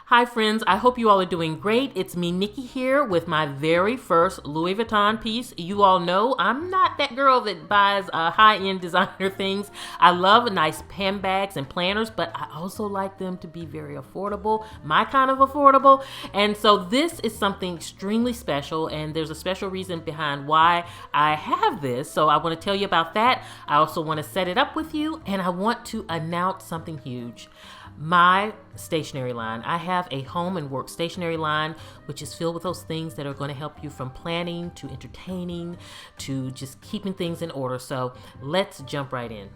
Hi friends, I hope you all are doing great. It's me, Nikki, here with my very first Louis Vuitton piece. You all know I'm not that girl that buys high-end designer things. I love nice handbags and planners, but I also like them to be very affordable, my kind of affordable. And so this is something extremely special, and there's a special reason behind why I have this. So I want to tell you about that. I also want to set it up with you, and I want to announce something huge. My stationery line. I have a home and work stationery line, which is filled with those things that are going to help you from planning to entertaining to just keeping things in order. So let's jump right in.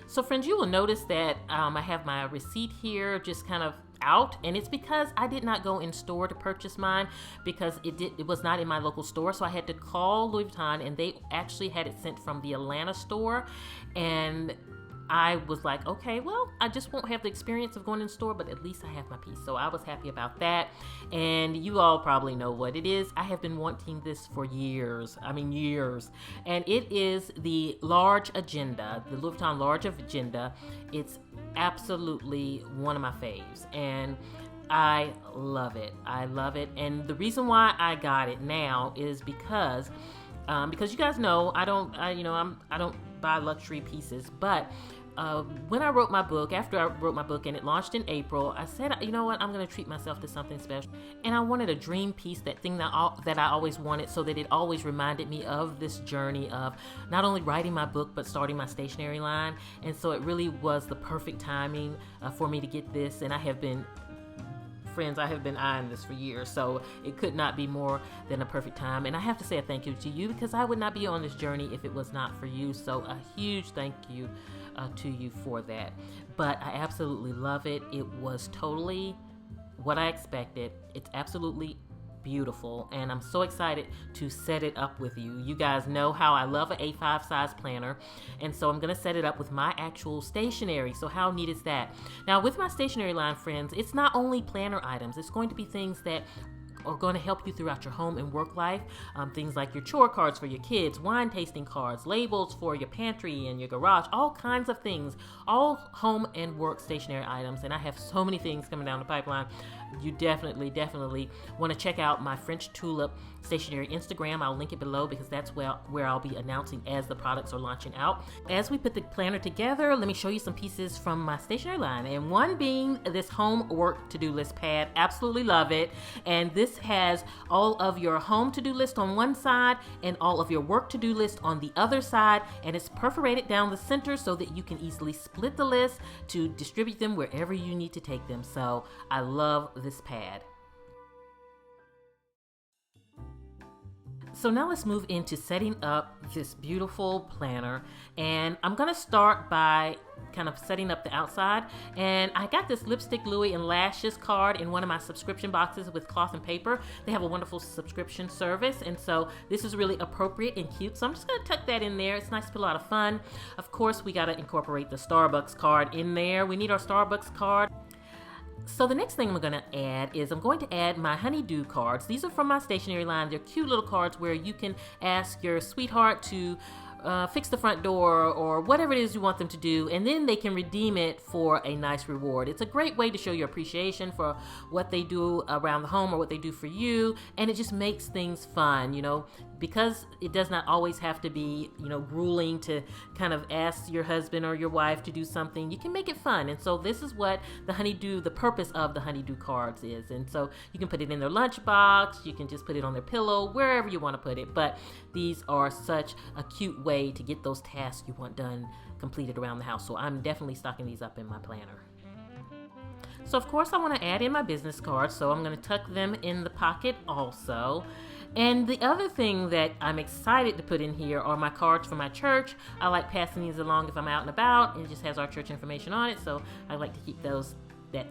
So friends, you will notice that I have my receipt here just kind of out, and it's because I did not go in store to purchase mine because it was not in my local store. So I had to call Louis Vuitton, and they actually had it sent from the Atlanta store, and I was like, okay, well, I just won't have the experience of going in store, but at least I have my piece. So I was happy about that. And you all probably know what it is. I have been wanting this for years. Years. And it is the Large Agenda, the Louis Vuitton Large Agenda. It's absolutely one of my faves. And I love it. I love it. And the reason why I got it now is because you guys know I don't buy luxury pieces, but when I wrote my book, after I wrote my book and it launched in April, I said, you know what, I'm going to treat myself to something special. And I wanted a dream piece, that thing that I always wanted, so that it always reminded me of this journey of not only writing my book, but starting my stationery line. And so it really was the perfect timing for me to get this. And I have been eyeing this for years, so it could not be more than a perfect time. And I have to say a thank you to you, because I would not be on this journey if it was not for you. So a huge thank you to you for that. But I absolutely love it. It was totally what I expected. It's absolutely beautiful, and I'm so excited to set it up with you. You guys know how I love an A5 size planner, and so I'm going to set it up with my actual stationery. So how neat is that? Now with my stationery line, friends, it's not only planner items. It's going to be things that are going to help you throughout your home and work life. Things like your chore cards for your kids, wine tasting cards, labels for your pantry and your garage, all kinds of things, all home and work stationery items. And I have so many things coming down the pipeline. You definitely want to check out my French Tulip stationery Instagram. I'll link it below, because that's where I'll be announcing as the products are launching out. As we put the planner together, let me show you some pieces from my stationery line, and one being this home work to-do list pad. Absolutely love it. And this has all of your home to-do list on one side and all of your work to-do list on the other side, and it's perforated down the center so that you can easily split the list to distribute them wherever you need to take them. So I love this pad. So now let's move into setting up this beautiful planner, and I'm gonna start by kind of setting up the outside. And I got this Lipstick Louis and Lashes card in one of my subscription boxes with cloth and paper. They have a wonderful subscription service, and so this is really appropriate and cute. So I'm just gonna tuck that in there. It's nice to put a lot of fun. Of course, we gotta incorporate the Starbucks card in there. We need our Starbucks card. So the next thing I'm going to add is I'm going to add my Honeydew cards. These are from my stationery line. They're cute little cards where you can ask your sweetheart to fix the front door or whatever it is you want them to do, and then they can redeem it for a nice reward. It's a great way to show your appreciation for what they do around the home or what they do for you, and it just makes things fun, because it does not always have to be, grueling to kind of ask your husband or your wife to do something. You can make it fun. And so this is what the purpose of the Honeydew cards is. And so you can put it in their lunchbox, you can just put it on their pillow, wherever you want to put it. But these are such a cute way to get those tasks you want done completed around the house. So I'm definitely stocking these up in my planner. So of course I want to add in my business cards, so I'm going to tuck them in the pocket also. And the other thing that I'm excited to put in here are my cards for my church. I like passing these along if I'm out and about. It just has our church information on it, so I like to keep that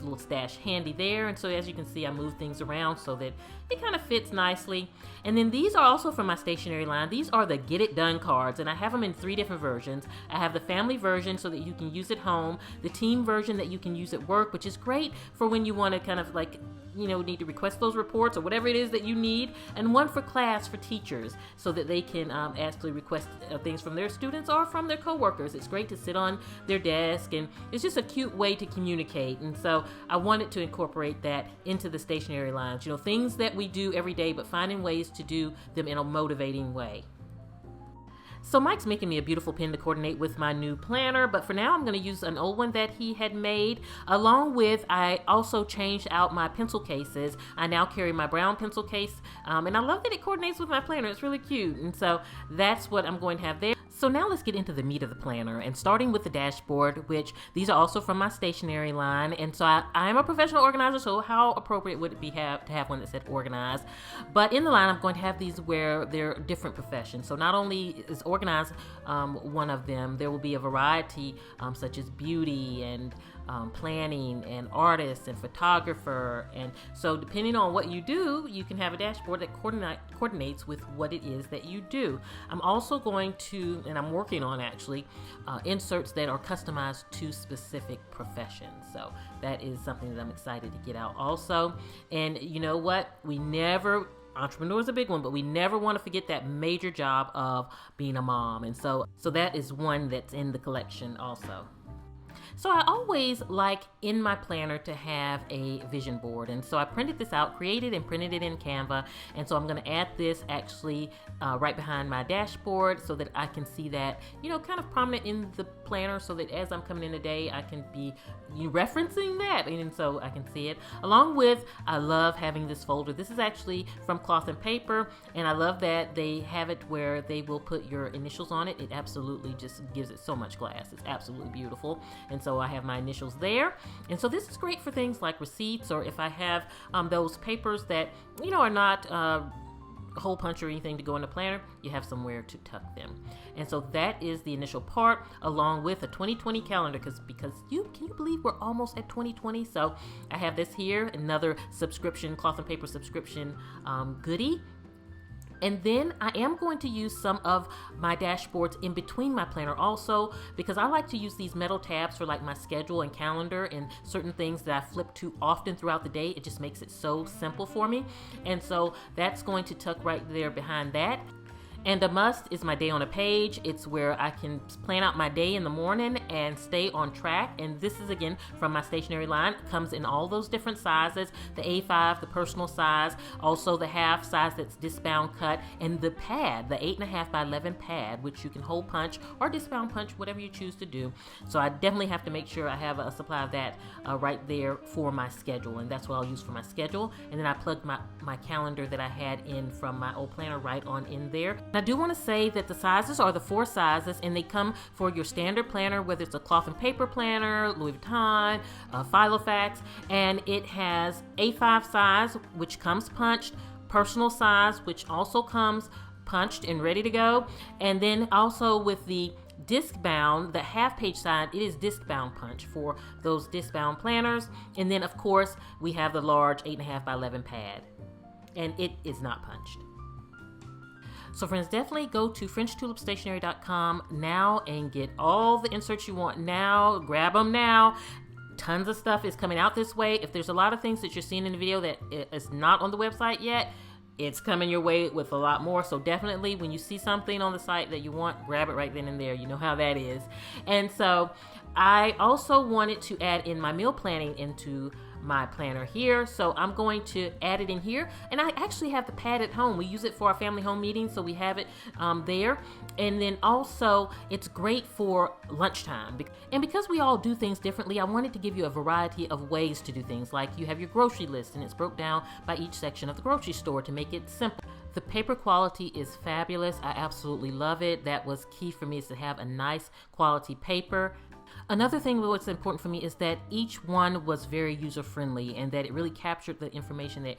little stash handy there. And so as you can see, I move things around so that it kind of fits nicely. And then these are also from my stationery line. These are the Get It Done cards, and I have them in 3 different versions. I have the family version so that you can use at home, the team version that you can use at work, which is great for when you want to kind of like need to request those reports or whatever it is that you need, and one for class for teachers so that they can actually request things from their students or from their coworkers. It's great to sit on their desk, and it's just a cute way to communicate. And so I wanted to incorporate that into the stationery lines. Things that we do every day, but finding ways to do them in a motivating way. So Mike's making me a beautiful pen to coordinate with my new planner, but for now I'm going to use an old one that he had made. Along with, I also changed out my pencil cases. I now carry my brown pencil case, and I love that it coordinates with my planner. It's really cute, and so that's what I'm going to have there. So now let's get into the meat of the planner, and starting with the dashboard, which these are also from my stationery line. And so I'm a professional organizer, so how appropriate would it be to have one that said organized? But in the line, I'm going to have these where they're different professions. So not only is organized one of them, there will be a variety such as beauty and planning and artist and photographer. And so depending on what you do, you can have a dashboard that coordinates with what it is that you do. I'm also going to, and I'm working on actually, inserts that are customized to specific professions. So that is something that I'm excited to get out also. And you know what? Entrepreneur is a big one, but we never want to forget that major job of being a mom. And so that is one that's in the collection also. So I always like in my planner to have a vision board. And so I printed this out, created and printed it in Canva. And so I'm going to add this actually right behind my dashboard so that I can see that, kind of prominent in the planner, so that as I'm coming in today, I can be referencing that. And so I can see it. Along with, I love having this folder. This is actually from Cloth and Paper. And I love that they have it where they will put your initials on it. It absolutely just gives it so much class. It's absolutely beautiful. And so I have my initials there. And so this is great for things like receipts, or if I have those papers that, are not hole punch or anything to go in the planner, you have somewhere to tuck them. And so that is the initial part, along with a 2020 calendar, because can you believe we're almost at 2020? So I have this here, another subscription, Cloth and Paper subscription goodie. And then I am going to use some of my dashboards in between my planner also, because I like to use these metal tabs for like my schedule and calendar and certain things that I flip to often throughout the day. It just makes it so simple for me. And so that's going to tuck right there behind that. And a must is my day on a page. It's where I can plan out my day in the morning and stay on track. And this is, again, from my stationery line. It comes in all those different sizes, the A5, the personal size, also the half size that's disc-bound cut, and the pad, the 8.5 by 11 pad, which you can hole punch or disc-bound punch, whatever you choose to do. So I definitely have to make sure I have a supply of that right there for my schedule, and that's what I'll use for my schedule. And then I plugged my calendar that I had in from my old planner right on in there. I do want to say that the sizes are the 4 sizes, and they come for your standard planner, whether it's a Cloth and Paper planner, Louis Vuitton, Filofax, and it has A5 size, which comes punched, personal size, which also comes punched and ready to go, and then also with the disc bound, the half page side, it is disc bound punch for those disc bound planners. And then of course we have the large 8.5 by 11 pad, and it is not punched. So friends, definitely go to FrenchTulipStationery.com now and get all the inserts you want now. Grab them now. Tons of stuff is coming out this way. If there's a lot of things that you're seeing in the video that is not on the website yet, it's coming your way with a lot more. So definitely when you see something on the site that you want, grab it right then and there. You know how that is. And so I also wanted to add in my meal planning into my planner here, so I'm going to add it in here. And I actually have the pad at home. We use it for our family home meetings, so we have it there. And then also it's great for lunchtime, and because we all do things differently, I wanted to give you a variety of ways to do things. Like you have your grocery list, and it's broke down by each section of the grocery store to make it simple. The paper quality is fabulous. I absolutely love it. That was key for me, is to have a nice quality paper. Another thing that's important for me is that each one was very user-friendly, and that it really captured the information that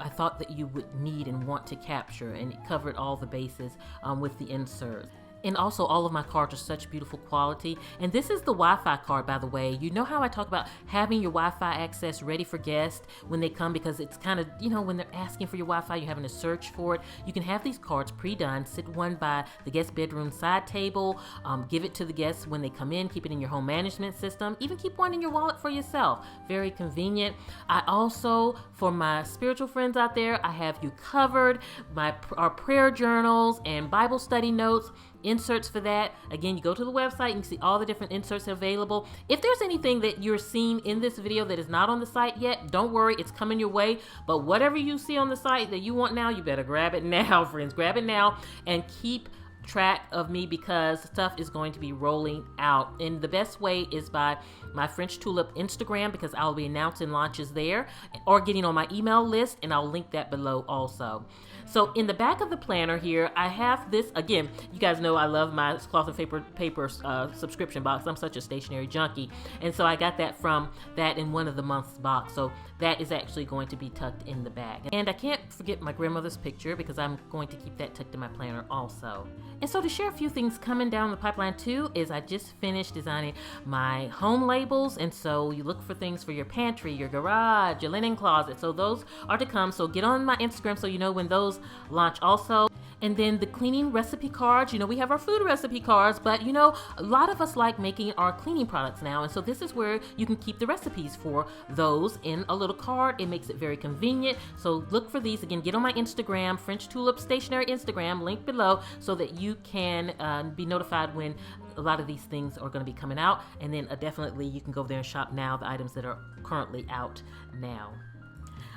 I thought that you would need and want to capture, and it covered all the bases with the insert. And also, all of my cards are such beautiful quality. And this is the Wi-Fi card, by the way. You know how I talk about having your Wi-Fi access ready for guests when they come, because it's kind of, you know, when they're asking for your Wi-Fi, you're having to search for it. You can have these cards pre-done. Sit one by the guest bedroom side table. Give it to the guests when they come in. Keep it in your home management system. Even keep one in your wallet for yourself. Very convenient. I also, for my spiritual friends out there, I have you covered. Our prayer journals and Bible study notes. Inserts for that. Again, you go to the website, you can see all the different inserts available. If there's anything that you're seeing in this video that is not on the site yet, don't worry, it's coming your way. But whatever you see on the site that you want now, you better grab it now, friends. Grab it now and keep track of me, because stuff is going to be rolling out. And the best way is by my French Tulip Instagram, because I'll be announcing launches there, or getting on my email list, and I'll link that below also. So in the back of the planner here, I have this. Again, you guys know I love my cloth and paper subscription box. I'm such a stationery junkie. And so I got that from that in one of the month's box. So that is actually going to be tucked in the bag. And I can't forget my grandmother's picture, because I'm going to keep that tucked in my planner also. And so to share a few things coming down the pipeline too, is I just finished designing my home labels. And so you look for things for your pantry, your garage, your linen closet. So those are to come. So get on my Instagram so you know when those launch also. And then the cleaning recipe cards, you know, we have our food recipe cards, but you know, a lot of us like making our cleaning products now. And so this is where you can keep the recipes for those in a little card. It makes it very convenient. So look for these. Again, get on my Instagram, French Tulip Stationery Instagram, link below, so that you can be notified when a lot of these things are going to be coming out. And then definitely you can go there and shop now, the items that are currently out now.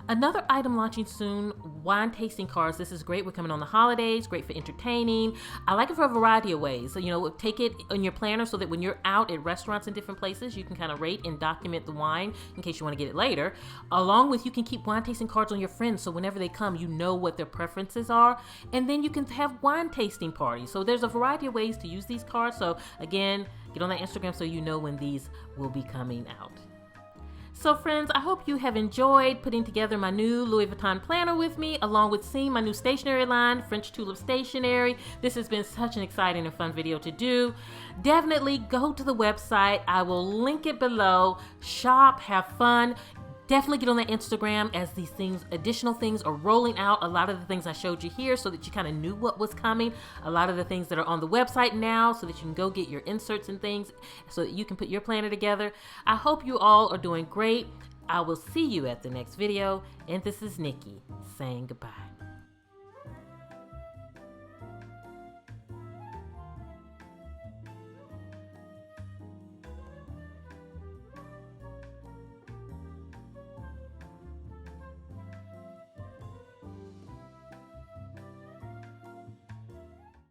Another item launching soon, wine tasting cards. This is great. We're coming on the holidays, great for entertaining. I like it for a variety of ways. So, you know, take it in your planner so that when you're out at restaurants and different places, you can kind of rate and document the wine in case you want to get it later. Along with, you can keep wine tasting cards on your friends, so whenever they come, you know what their preferences are. And then you can have wine tasting parties. So there's a variety of ways to use these cards. So again, get on that Instagram so you know when these will be coming out. So friends, I hope you have enjoyed putting together my new Louis Vuitton planner with me, along with seeing my new stationery line, French Tulip Stationery. This has been such an exciting and fun video to do. Definitely go to the website. I will link it below. Shop, have fun. Definitely get on the Instagram as these things, additional things are rolling out. A lot of the things I showed you here so that you kind of knew what was coming. A lot of the things that are on the website now so that you can go get your inserts and things so that you can put your planner together. I hope you all are doing great. I will see you at the next video. And this is Nikki saying goodbye.